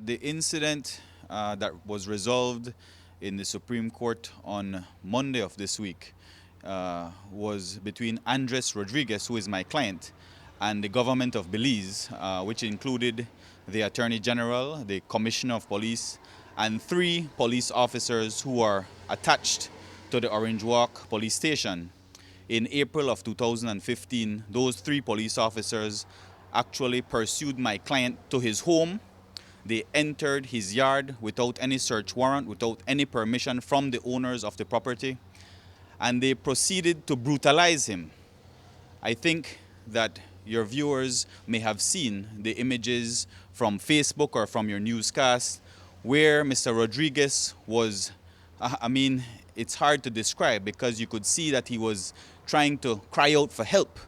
The incident that was resolved in the Supreme Court on Monday of this week was between Andres Rodriguez, who is my client, and the government of Belize, which included the Attorney General, the Commissioner of Police, and three police officers who are attached to the Orange Walk police station. In April of 2015, those three police officers actually pursued my client to his home. They entered his yard without any search warrant, without any permission from the owners of the property, and they proceeded to brutalize him. I think that your viewers may have seen the images from Facebook or from your newscast where Mr. Rodriguez was, it's hard to describe because you could see that he was trying to cry out for help.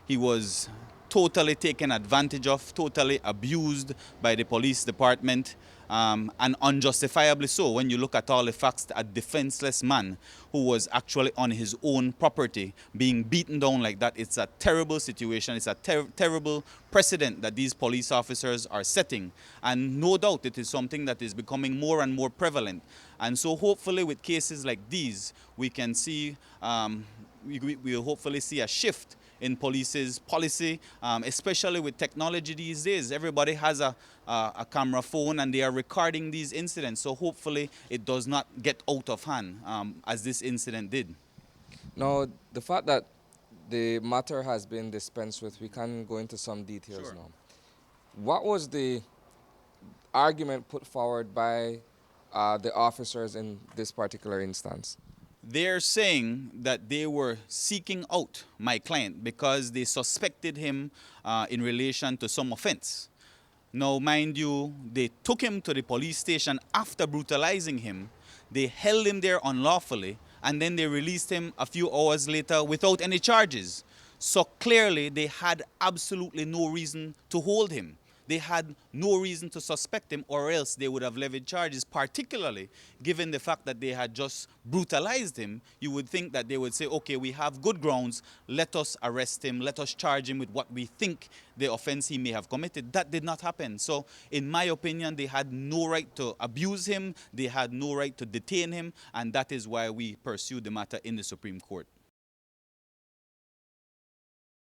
He was totally taken advantage of, totally abused by the police department, and unjustifiably so when you look at all the facts. A defenseless man who was actually on his own property being beaten down like that. It's a terrible situation. It's a terrible precedent that these police officers are setting, and no doubt it is something that is becoming more and more prevalent. And so hopefully with cases like these we can see we'll hopefully see a shift in police's policy, especially with technology these days. Everybody has a camera phone and they are recording these incidents. So hopefully it does not get out of hand as this incident did. Now, the fact that the matter has been dispensed with, we can go into some details Sure. now. What was the argument put forward by the officers in this particular instance? They're saying that they were seeking out my client because they suspected him in relation to some offense. Now, mind you, they took him to the police station after brutalizing him. They held him there unlawfully, and then they released him a few hours later without any charges. So clearly, they had absolutely no reason to hold him. They had no reason to suspect him, or else they would have levied charges, particularly given the fact that they had just brutalized him. You would think that they would say, okay, we have good grounds, let us arrest him, let us charge him with what we think the offense he may have committed. That did not happen. So in my opinion, they had no right to abuse him, they had no right to detain him, and that is why we pursued the matter in the Supreme Court.